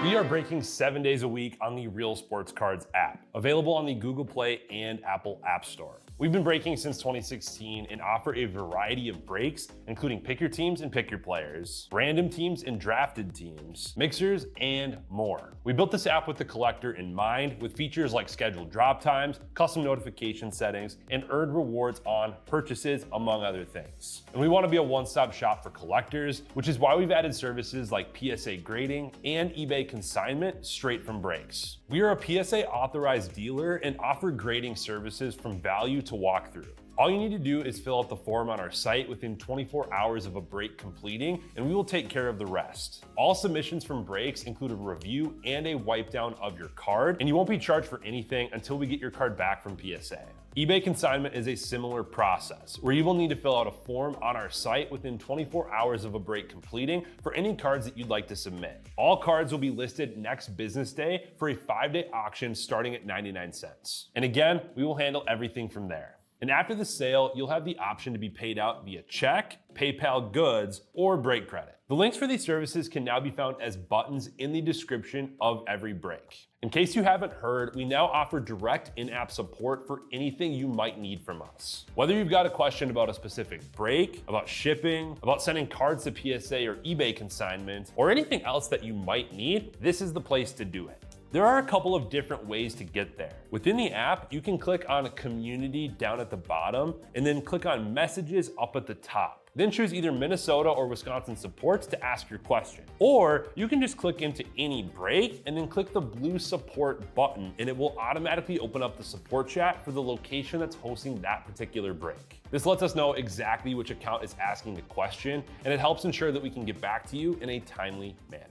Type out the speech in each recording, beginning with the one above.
We are breaking 7 days a week on the Real Sports Cards app, available on the Google Play and Apple App Store. We've been breaking since 2016 and offer a variety of breaks, including pick your teams and pick your players, random teams and drafted teams, mixers, and more. We built this app with the collector in mind, with features like scheduled drop times, custom notification settings, and earned rewards on purchases, among other things. And we want to be a one-stop shop for collectors, which is why we've added services like PSA grading and eBay consignment straight from breaks. We are a PSA authorized dealer and offer grading services from value to walkthrough. All you need to do is fill out the form on our site within 24 hours of a break completing, and we will take care of the rest. All submissions from breaks include a review and a wipe down of your card, and you won't be charged for anything until we get your card back from PSA. eBay consignment is a similar process, where you will need to fill out a form on our site within 24 hours of a break completing for any cards that you'd like to submit. All cards will be listed next business day for a 5-day auction starting at 99 cents. And again, we will handle everything from there. And after the sale, you'll have the option to be paid out via check, PayPal goods, or break credit. The links for these services can now be found as buttons in the description of every break. In case you haven't heard, we now offer direct in-app support for anything you might need from us. Whether you've got a question about a specific break, about shipping, about sending cards to PSA or eBay consignment, or anything else that you might need, this is the place to do it. There are a couple of different ways to get there. Within the app, you can click on Community down at the bottom and then click on Messages up at the top. Then choose either Minnesota or Wisconsin supports to ask your question. Or you can just click into any break and then click the blue support button, and it will automatically open up the support chat for the location that's hosting that particular break. This lets us know exactly which account is asking the question, and it helps ensure that we can get back to you in a timely manner.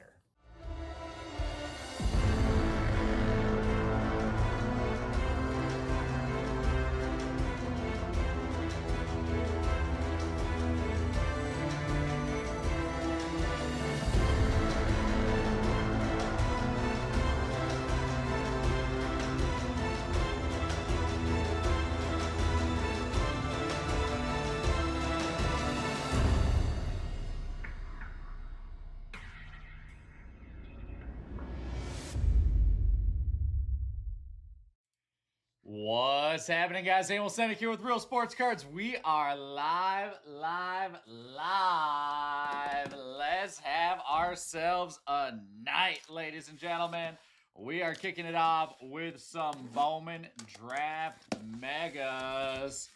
What's happening, guys? Daniel Senek here with Real Sports Cards. We are live. Let's have ourselves a night, ladies and gentlemen. We are kicking it off with some Bowman Draft Megas.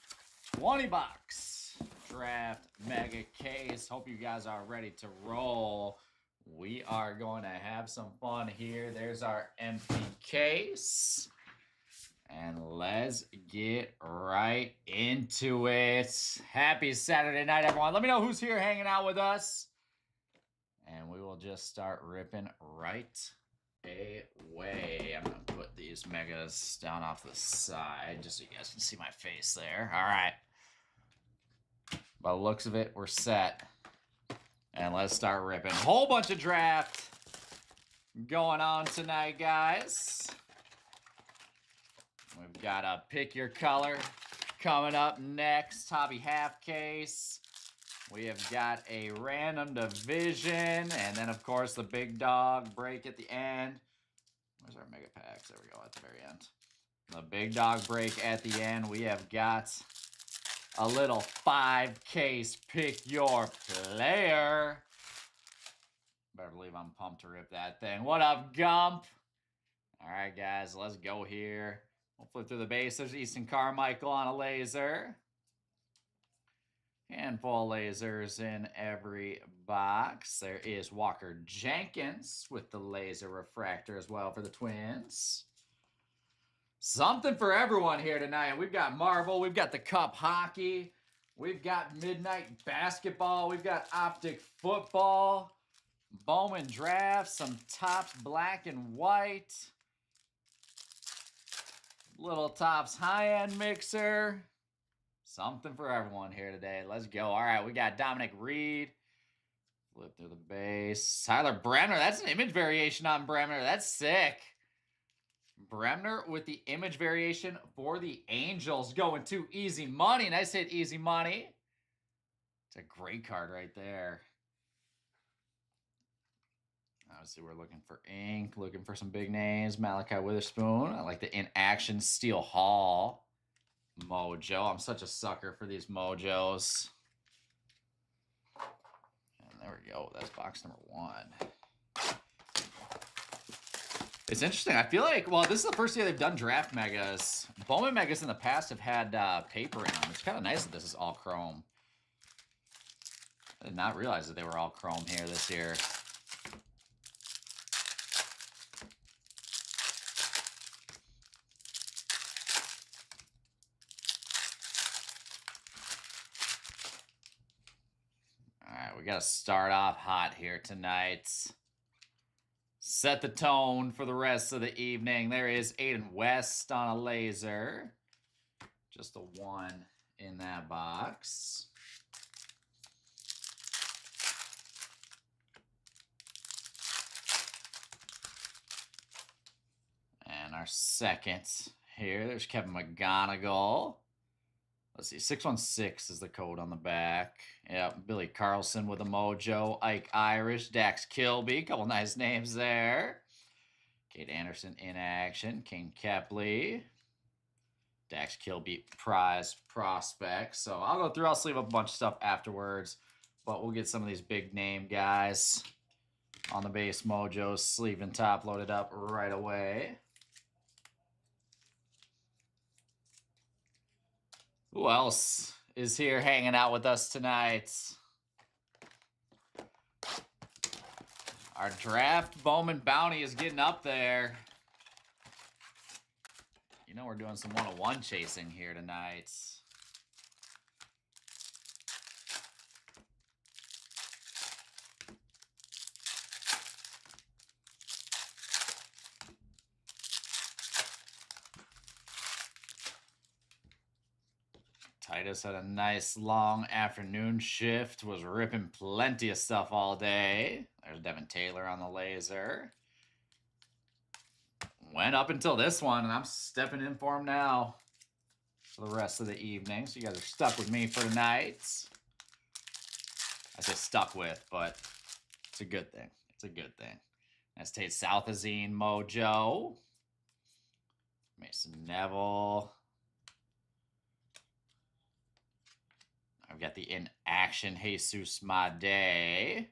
20 bucks Draft Mega case. Hope you guys are ready to roll. We are going to have some fun here. There's our empty case. And let's get right into it. Happy Saturday night, everyone. Let me know who's here hanging out with us. And we will just start ripping right away. I'm going to put these megas down off the side just so you guys can see my face there. All right. By the looks of it, we're set. And let's start ripping. Whole bunch of draft going on tonight, guys. We've got a pick your color coming up next. Hobby half case. We have got a random division. And then, of course, the big dog break at the end. Where's our mega packs? There we go, at the very end. The big dog break at the end. We have got a little 5-case pick your player. Better believe I'm pumped to rip that thing. What up, Gump? All right, guys, let's go here. We'll flip through the base. There's Easton Carmichael on a laser. Handful of lasers in every box. There is Walker Jenkins with the laser refractor as well for the Twins. Something for everyone here tonight. We've got Marvel. We've got the Cup Hockey. We've got Midnight Basketball. We've got Optic Football. Bowman Draft. Some Topps Black and White. Little Topps high-end mixer. Something for everyone here today. Let's go. All right, we got Dominic Reed. Flip through the base. Tyler Bremner. That's an image variation on Bremner. That's sick. Bremner with the image variation for the Angels. Going to Easy Money. Nice hit, Easy Money. It's a great card right there. Obviously, we're looking for ink, looking for some big names. Malachi Witherspoon. I like the in action Steel Hall mojo. I'm such a sucker for these mojos. And there we go. That's box number 1. It's interesting. I feel like, well, this is the first year they've done draft megas. Bowman megas in the past have had paper in them. It's kind of nice that this is all chrome. I did not realize that they were all chrome here this year. All right, we got to start off hot here tonight. Set the tone for the rest of the evening. There is Aiden West on a laser. Just a 1 in that box. And our second here, there's Kevin McGonigal. Let's see, 616 is the code on the back. Yep, Billy Carlson with a mojo. Ike Irish, Dax Kilby, couple nice names there. Kate Anderson in action. Kane Kepley. Dax Kilby prize prospect. So I'll go through, I'll sleeve up a bunch of stuff afterwards. But we'll get some of these big name guys on the base mojos, sleeve and top loaded up right away. Who else is here hanging out with us tonight? Our draft Bowman bounty is getting up there. You know we're doing some 101 chasing here tonight. Titus had a nice long afternoon shift, was ripping plenty of stuff all day. There's Devin Taylor on the laser. Went up until this one, and I'm stepping in for him now for the rest of the evening. So you guys are stuck with me for tonight. I say stuck with, but it's a good thing. It's a good thing. That's Tate Southazine mojo. Mason Neville. I've got the in action Jesus Made.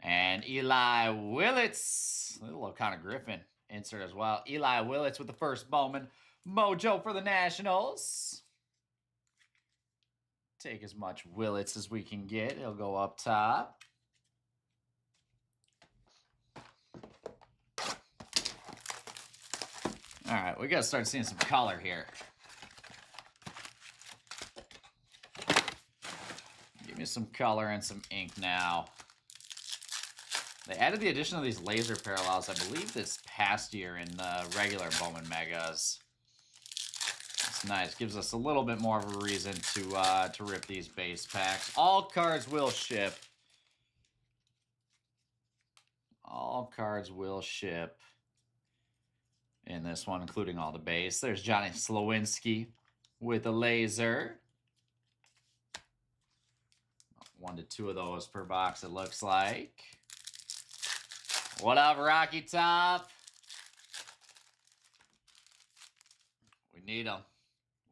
And Eli Willits. A little O'Connor Griffin insert as well. Eli Willits with the first Bowman mojo for the Nationals. Take as much Willits as we can get. He'll go up top. All right, we got to start seeing some color here. Give me some color and some ink now. They added the addition of these laser parallels, I believe, this past year in the regular Bowman Megas. It's nice. Gives us a little bit more of a reason to rip these base packs. All cards will ship. All cards will ship in this one, including all the base. There's Johnny Slowinski with a laser. 1 to 2 of those per box, it looks like. What up, Rocky Top? We need them.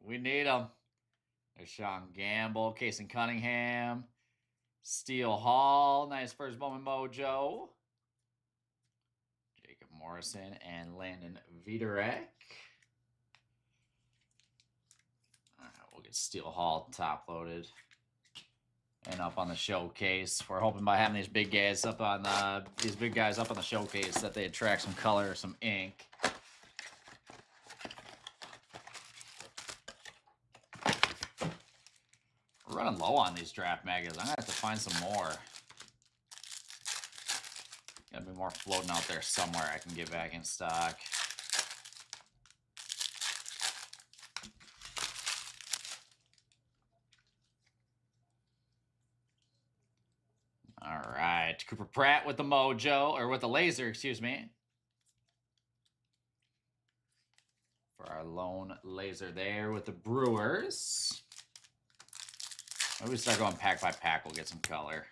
We need them. There's Sean Gamble, Kason Cunningham, Steel Hall, nice first Bowman mojo. Jacob Morrison and Landon Viderek. All right, we'll get Steel Hall top loaded and up on the showcase. We're hoping by having these big guys up on the showcase that they attract some color, some ink. We're running low on these draft magas. I'm gonna have to find some more. Gotta be more floating out there somewhere I can get back in stock. All right, Cooper Pratt with the mojo, or with the laser, excuse me. For our lone laser there with the Brewers. Maybe we start going pack by pack, we'll get some color.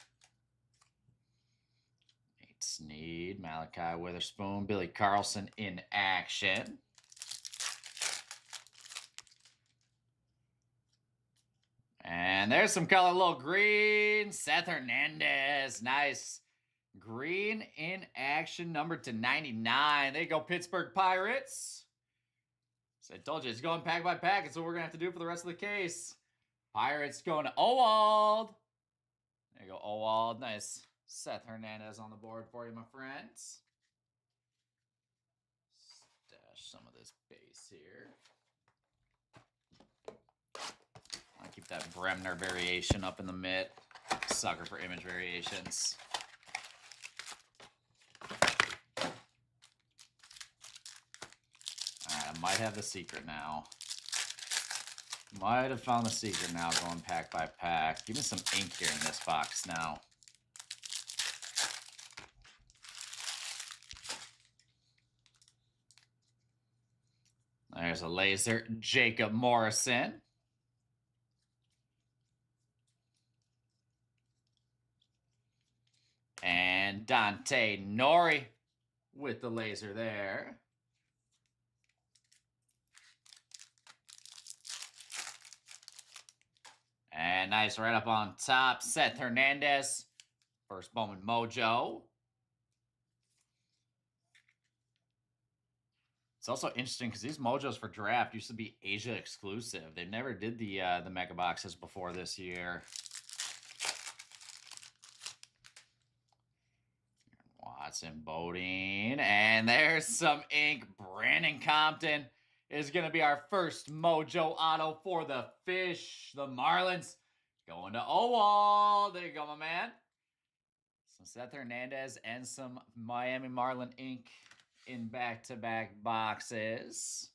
8, Sneed, Malachi Witherspoon, Billy Carlson in action. And there's some color, little green. Seth Hernandez, nice. Green in action, numbered to 99. There you go, Pittsburgh Pirates. So I told you, it's going pack by pack. That's what we're going to have to do for the rest of the case. Pirates going to Owald. There you go, Owald. Nice. Seth Hernandez on the board for you, my friends. Stash some of this base here. I keep that Bremner variation up in the mid. Sucker for image variations. Alright, I might have the secret now. Might have found the secret now going pack by pack. Give me some ink here in this box now. There's a laser. Jacob Morrison. And Dante Nori with the laser there. And nice right up on top, Seth Hernandez. First Bowman Mojo. It's also interesting because these Mojos for draft used to be Asia exclusive. They never did the mega boxes before this year. Watson Bodine. And there's some ink. Brandon Compton is going to be our first Mojo auto for the Fish. The Marlins going to Owald. There you go, my man. Some Seth Hernandez and some Miami Marlin ink in back-to-back boxes.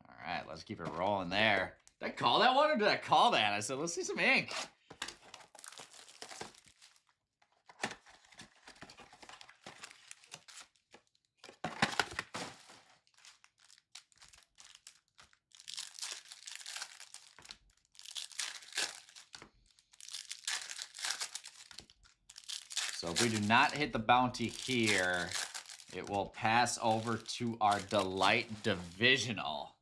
All right, let's keep it rolling there. Did I call that one or did I call that? I said, let's see some ink. So if we do not hit the bounty here, it will pass over to our Delight Divisional.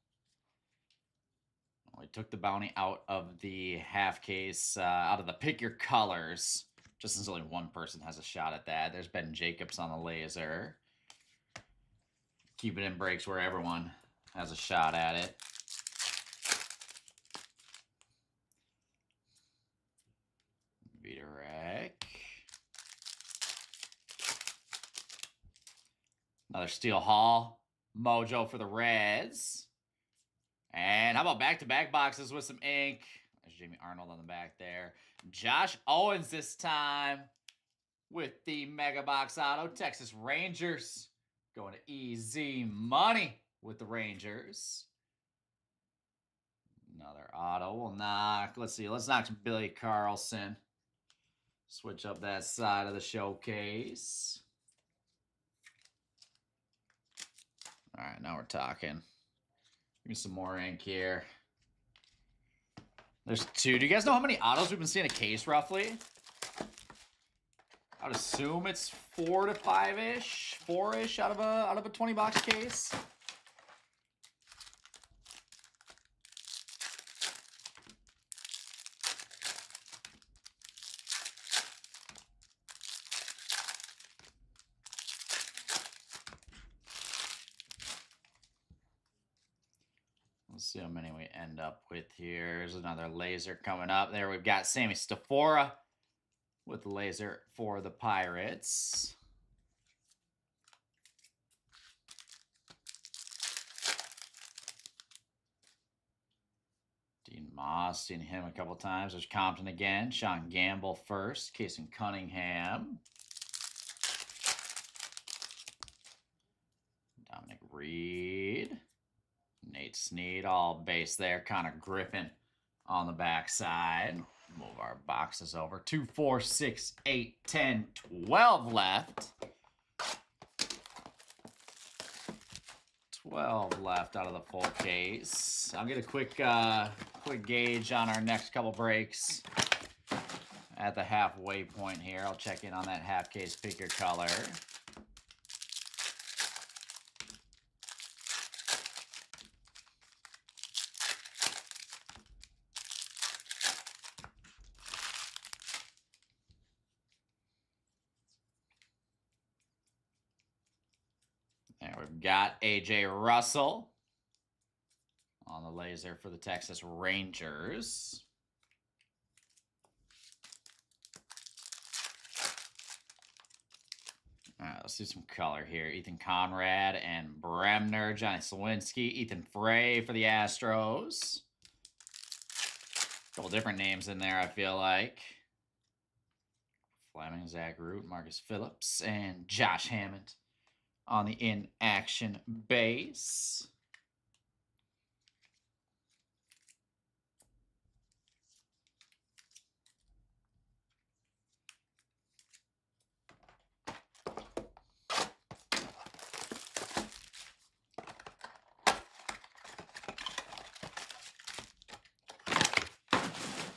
We took the bounty out of the half case, out of the Pick Your Colors, just since only one person has a shot at that. There's Ben Jacobs on the laser. Keep it in breaks where everyone has a shot at it. Vitorek. Another Steel Hall. Mojo for the Reds. And how about back-to-back boxes with some ink? There's Jamie Arnold on the back there. Josh Owens this time with the Mega Box Auto. Texas Rangers going to Easy Money with the Rangers. Another auto. We'll knock. Let's see. Let's knock some Billy Carlson. Switch up that side of the showcase. All right, now we're talking. Give me some more ink here. There's two. Do you guys know how many autos we've been seeing a case roughly? I would assume it's 4 to 5-ish, 4-ish out of a 20-box case. Let's see how many we end up with here. There's another laser coming up. There we've got Sammy Stafora with the laser for the Pirates. Dean Moss, seen him a couple times. There's Compton again. Sean Gamble first. Casey Cunningham. Dominic Reed. Nate Snead, all base there. Connor Griffin on the backside. Move our boxes over. 2, 4, 6, 8, 10, 12 left. 12 left out of the full case. I'll get a quick gauge on our next couple breaks. at the halfway point here. I'll check in on that half case. Pick your color. There we've got A.J. Russell on the laser for the Texas Rangers. All right, let's do some color here. Ethan Conrad and Bremner, Johnny Slawinski, Ethan Frey for the Astros. A couple different names in there, I feel like. Fleming, Zach Root, Marcus Phillips, and Josh Hammond on the in-action base.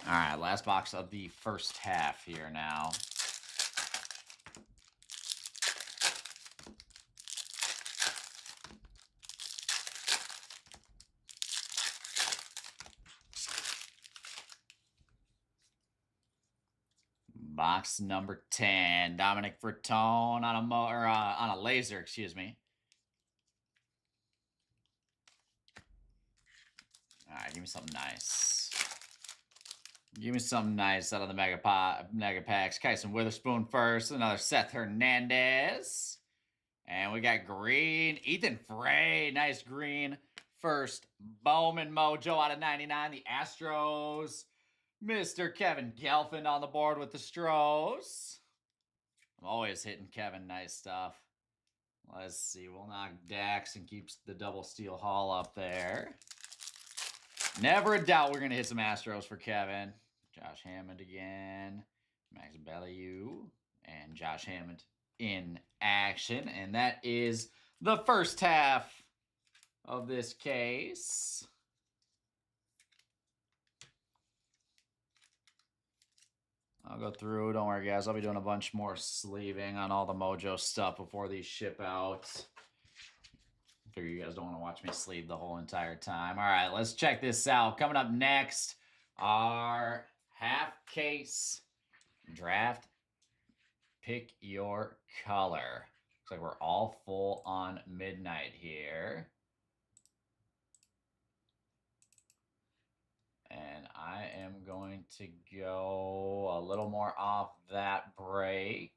All right, last box of the first half here now. Box number 10, Dominic Bertone on a laser, excuse me. All right, give me something nice. Give me something nice out of the mega packs. Kyson Witherspoon first, another Seth Hernandez. And we got green, Ethan Frey, nice green. First Bowman Mojo out of 99, the Astros. Mr. Kevin Gelfand on the board with the Stros. I'm always hitting Kevin, nice stuff. Let's see, we'll knock Dax and keeps the double steel haul up there. Never a doubt we're going to hit some Astros for Kevin. Josh Hammond again. Max Bellew. And Josh Hammond in action. And that is the first half of this case. I'll go through. Don't worry, guys. I'll be doing a bunch more sleeving on all the Mojo stuff before these ship out. Figure you guys don't want to watch me sleeve the whole entire time. All right, let's check this out. Coming up next, our half case draft. Pick your color. Looks like we're all full on midnight here. And I am going to go a little more off that break.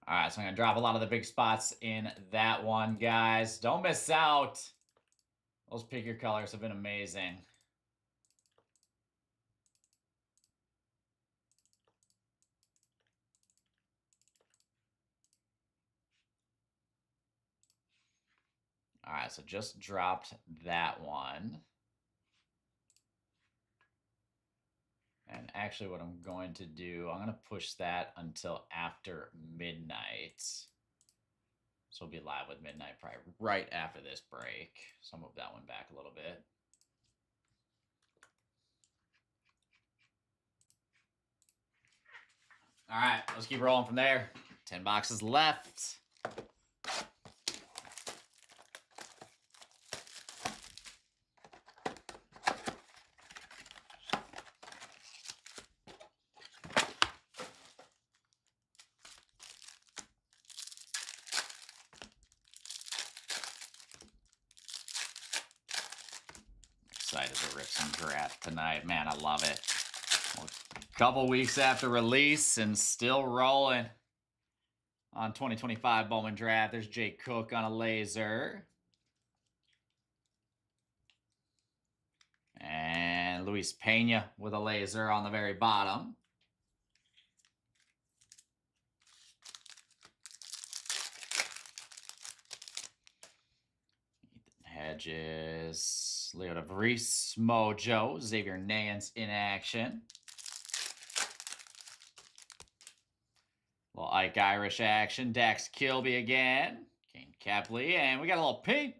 All right, so I'm going to drop a lot of the big spots in that one, guys. Don't miss out. Those pick your colors have been amazing. All right, so just dropped that one. And actually what I'm going to do, I'm going to push that until after midnight. So we'll be live with midnight probably right after this break. So I'll move that one back a little bit. All right, let's keep rolling from there. 10 boxes left. Excited to rip some draft tonight. Man, I love it. Well, a couple weeks after release and still rolling on 2025 Bowman Draft. There's Jay Cook on a laser. And Luis Pena with a laser on the very bottom. Ethan Hedges, Leo DeVries, Mojo, Xavier Nance in action. Little Ike Irish action, Dax Kilby again, Kane Capley, and we got a little pink.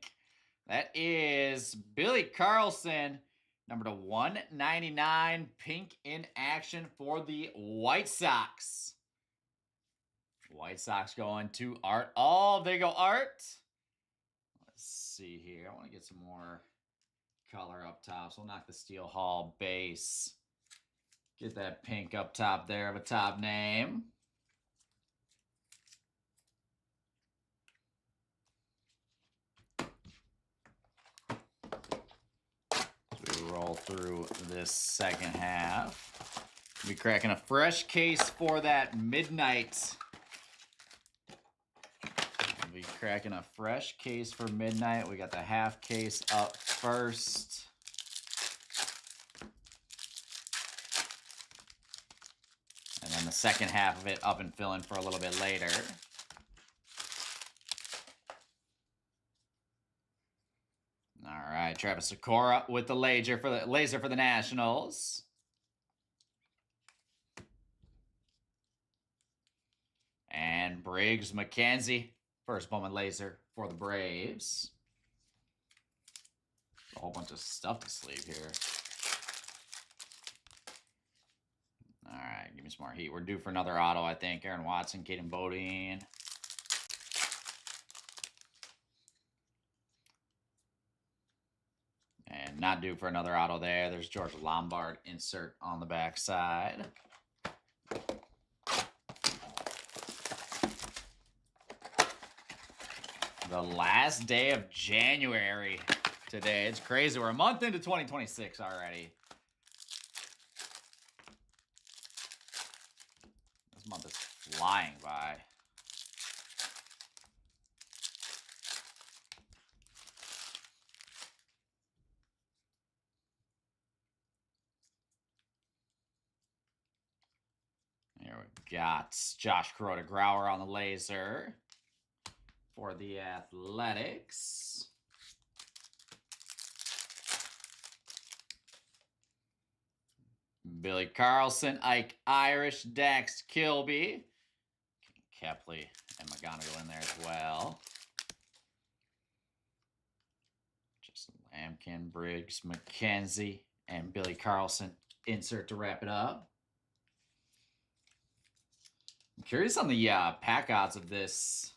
That is Billy Carlson Number to 199, pink in action for the White Sox. White Sox going to Art. Oh, there you go, Art. Let's see here. I want to get some more color up top. So we'll knock the Steel Hall base. Get that pink up top there of a top name. As we roll through this second half. We'll be cracking a fresh case for that midnight. We'll be cracking a fresh case for midnight. We got the half case up first. And then the second half of it up and filling for a little bit later. All right, Travis Sakura with the laser for the Nationals. And Briggs McKenzie, first Bowman laser for the Braves. A whole bunch of stuff to sleeve here. All right, give me some more heat. We're due for another auto, I think. Aaron Watson, Caden Bodine. And not due for another auto there. There's George Lombard insert on the backside. The last day of January today. It's crazy. We're a month into 2026 already. This month is flying by. Here we got Josh Kuroda Grauer on the laser for the Athletics. Billy Carlson, Ike Irish, Dax Kilby, Kepley, and McGonigal in there as well. Justin Lampkin, Briggs, McKenzie, and Billy Carlson insert to wrap it up. I'm curious on the pack odds of this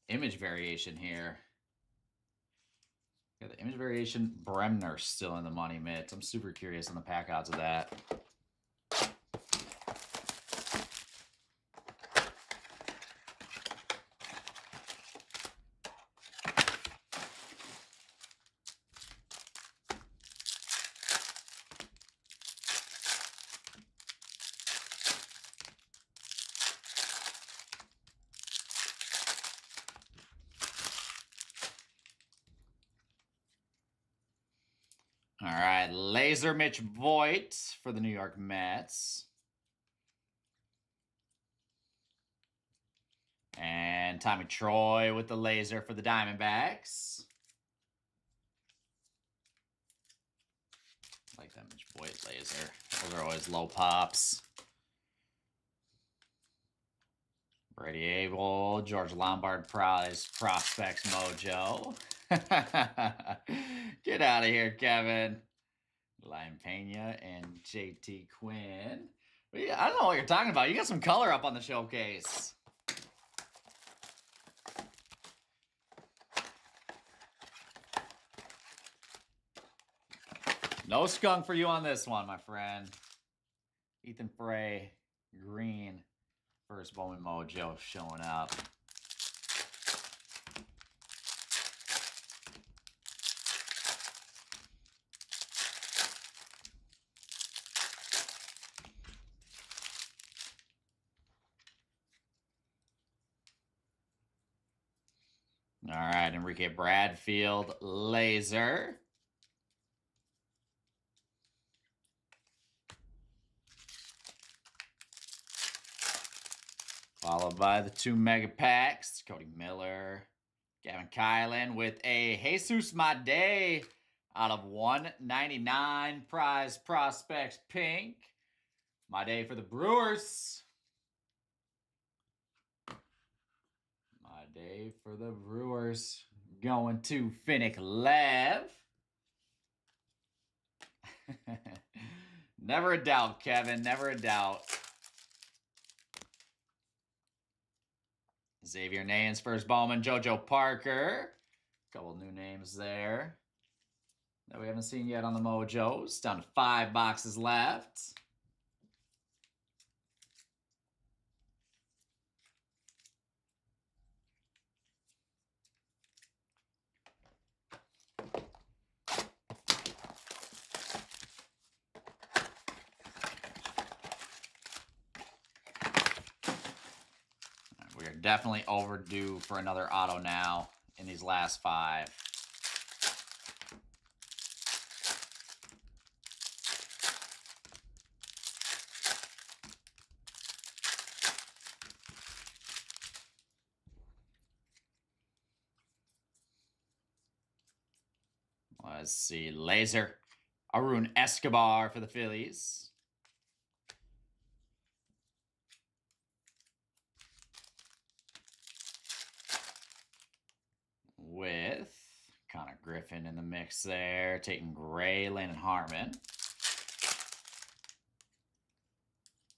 image variation here. Got the image variation. Bremner still in the money mitts. I'm super curious on the pack odds of that. All right, laser Mitch Voigt for the New York Mets. And Tommy Troy with the laser for the Diamondbacks. I like that Mitch Voigt laser. Those are always low pops. Brady Abel, George Lombard Prize Prospects Mojo. Get out of here, Kevin. Lime Pena and JT Quinn. I don't know what you're talking about. You got some color up on the showcase. No skunk for you on this one, my friend. Ethan Frey, green. First Bowman Mojo showing up. All right, Enrique Bradfield, laser. Followed by the 2 mega packs. Cody Miller, Gavin Kylan with a Jesus My Day out of 199 prize prospects pink. My day for the Brewers. My day for the Brewers. Going to Finnick Lev. Never a doubt, Kevin. Never a doubt. Xavier Nance, first Bowman. JoJo Parker. Couple new names there that we haven't seen yet on the Mojos. Down to 5 boxes left. We are definitely overdue for another auto now in these last 5. Let's see. Laser. Arun Escobar for the Phillies. With Connor Griffin in the mix there. Taking Gray, Landon Harmon.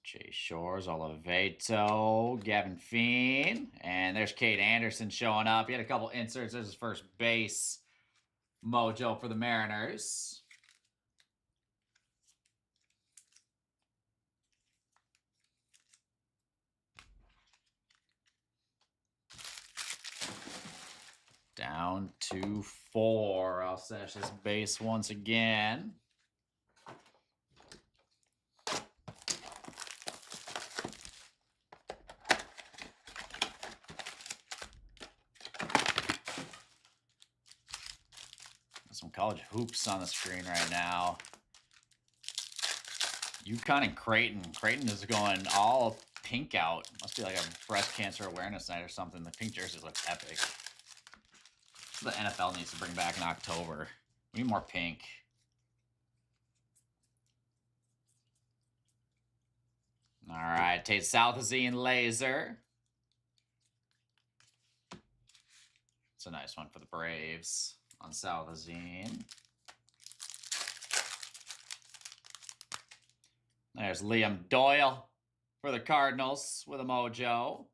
Jay Shores, Oliveto, Gavin Fiend. And there's Cade Anderson showing up. He had a couple inserts. There's his first base mojo for the Mariners. Down to 4. I'll stash this base once again. Some college hoops on the screen right now. UConn and Creighton. Creighton is going all pink out. Must be like a breast cancer awareness night or something. The pink jerseys look epic. The NFL needs to bring back in October. We need more pink. All right, Tate Southazine Laser. It's a nice one for the Braves on Southazine. There's Liam Doyle for the Cardinals with a mojo.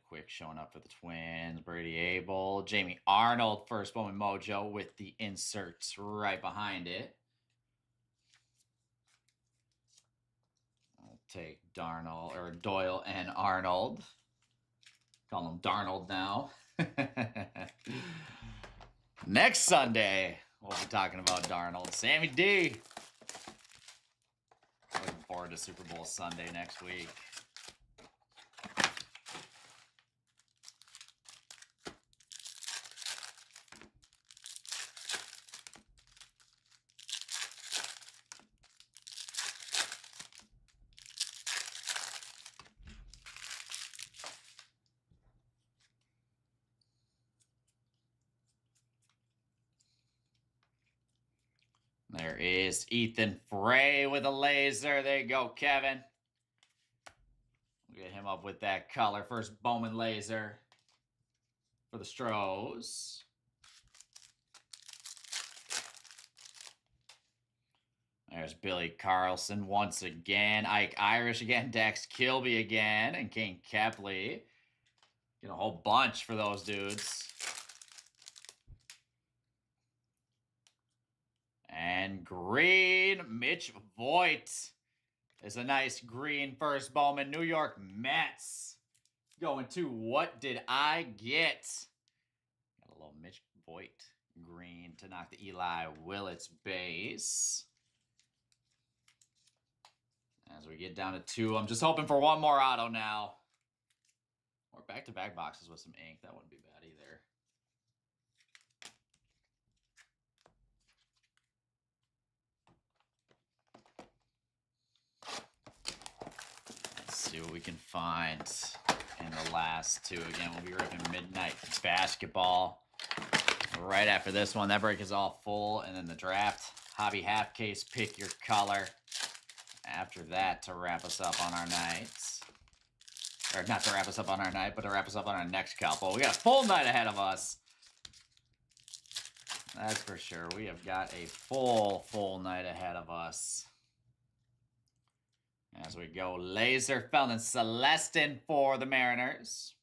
Quick showing up for the Twins. Brady Abel. Jamie Arnold, first Bowman mojo with the inserts right behind it. I'll take Darnold or Doyle and Arnold. Call him Darnold now. Next Sunday, we'll be talking about Darnold. Sammy D. Looking forward to Super Bowl Sunday next week. There is Ethan Frey with a laser. There you go, Kevin. We'll get him up with that color. First Bowman laser for the Stros. There's Billy Carlson once again. Ike Irish again. Dax Kilby again. And Kane Kepley. Get a whole bunch for those dudes. And green, Mitch Voigt is a nice green first Bowman. New York Mets going to What Did I Get? Got a little Mitch Voigt green to knock the Eli Willits base. As we get down to 2, I'm just hoping for one more auto now. Or back-to-back boxes with some ink. That wouldn't be bad either. See what we can find in the last 2. Again, we'll be ripping Midnight Basketball right after this one. That break is all full. And then the draft hobby half case, pick your color. After that to wrap us up on our nights. Or not to wrap us up on our night, but to wrap us up on our next couple. We got a full night ahead of us. That's for sure. We have got a full night ahead of us. As we go, Laser Felton Celestin for the Mariners.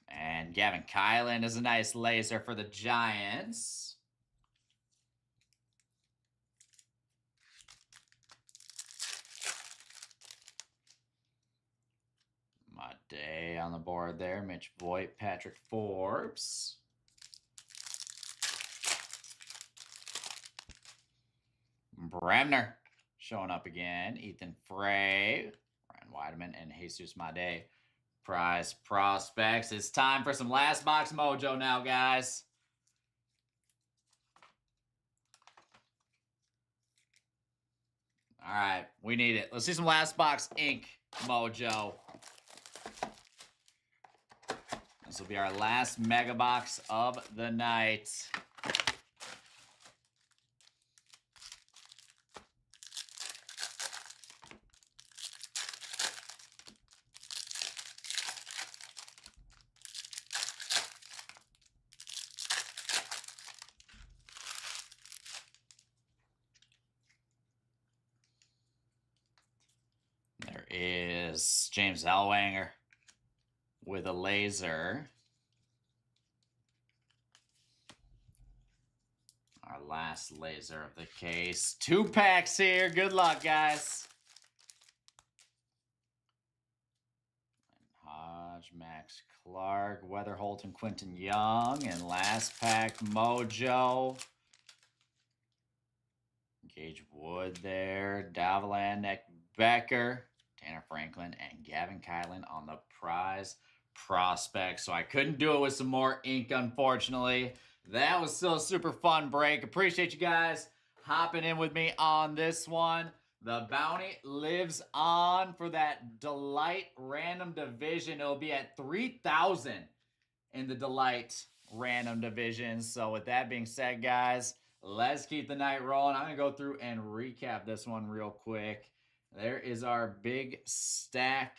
And Gavin Kylan is a nice laser for the Giants. Day on the board there. Mitch Voigt, Patrick Forbes. Bremner showing up again. Ethan Frey, Ryan Weideman, and Jesus Made. Prize prospects. It's time for some last box mojo now, guys. All right, we need it. Let's see some last box ink mojo. This will be our last mega box of the night. There is James Ellwanger with a laser. Our last laser of the case. 2 packs here. Good luck, guys. Hodge, Max Clark, Weatherholt, and Quentin Young. And last pack, Mojo. Gage Wood there. Davalan, Nick Becker, Tanner Franklin, and Gavin Kylan on the prize prospect. So I couldn't do it with some more ink, unfortunately. That was still a super fun break. Appreciate you guys hopping in with me on this one. The bounty lives on for that Delight Random Division. It'll be at 3,000 in the Delight Random Division. So with that being said, guys, let's keep the night rolling. I'm going to go through and recap this one real quick. There is our big stack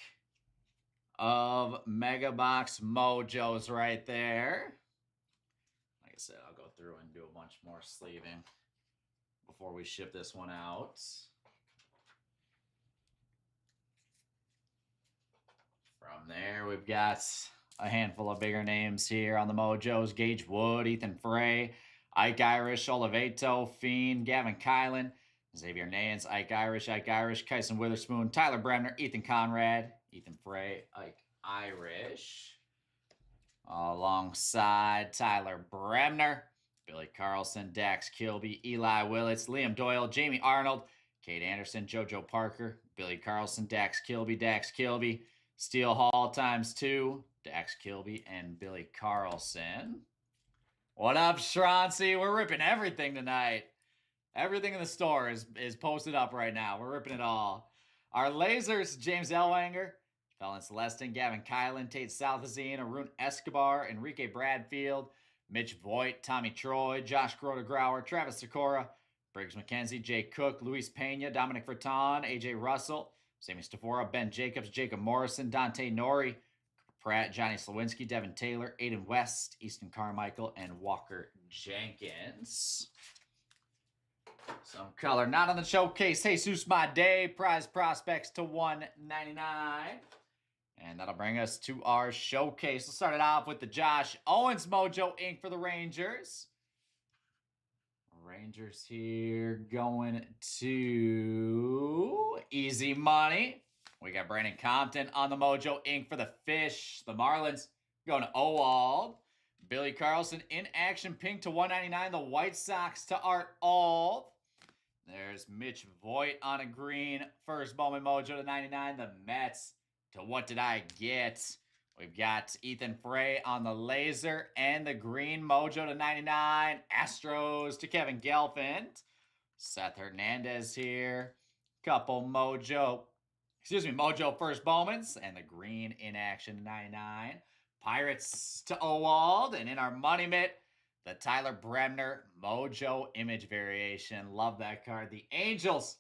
of Mega Box Mojos right there. Like I said, I'll go through and do a bunch more sleeving before we ship this one out. From there, we've got a handful of bigger names here on the Mojos. Gage Wood, Ethan Frey, Ike Irish, Oliveto, Fiend, Gavin Kylan, Xavier Nance, Ike Irish, Kyson Witherspoon, Tyler Bremner, Ethan Conrad, Ethan Frey, Ike Irish. Alongside Tyler Bremner, Billy Carlson, Dax Kilby, Eli Willits, Liam Doyle, Jamie Arnold, Kate Anderson, JoJo Parker, Billy Carlson, Dax Kilby, Steel Hall ×2, Dax Kilby, and Billy Carlson. What up, Shroncy? We're ripping everything tonight. Everything in the store is posted up right now. We're ripping it all. Our lasers, James Ellwanger, Felton Celestin, Gavin Kylan, Tate Southazine, Arun Escobar, Enrique Bradfield, Mitch Voigt, Tommy Troy, Josh Groder-Grauer, Travis Sikora, Briggs McKenzie, Jay Cook, Luis Pena, Dominic Verton, AJ Russell, Sammy Stavora, Ben Jacobs, Jacob Morrison, Dante Nori, Pratt, Johnny Slawinski, Devin Taylor, Aiden West, Easton Carmichael, and Walker Jenkins. Some color not on the showcase. Jesus My Day, prize prospects to $199. And that'll bring us to our showcase. Let's start it off with the Josh Owens Mojo ink for the Rangers. Rangers here going to Easy Money. We got Brandon Compton on the Mojo ink for the Fish. The Marlins going to Owald. Billy Carlson in action pink to $199. The White Sox to Art Ald. There's Mitch Voigt on a green. First Bowman Mojo to $99. The Mets to What Did I Get? We've got Ethan Frey on the laser and the green Mojo to $99. Astros to Kevin Gelfand. Seth Hernandez here. Couple Mojo first Bowmans and the green in action to $99. Pirates to Owald, and in our money mitt, the Tyler Bremner Mojo image variation. Love that card. The Angels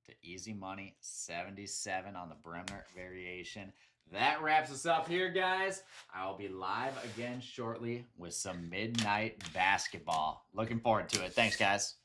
to easy money 77 on the Bremner variation. That wraps us up here, guys. I'll be live again shortly with some midnight basketball. Looking forward to it. Thanks, guys.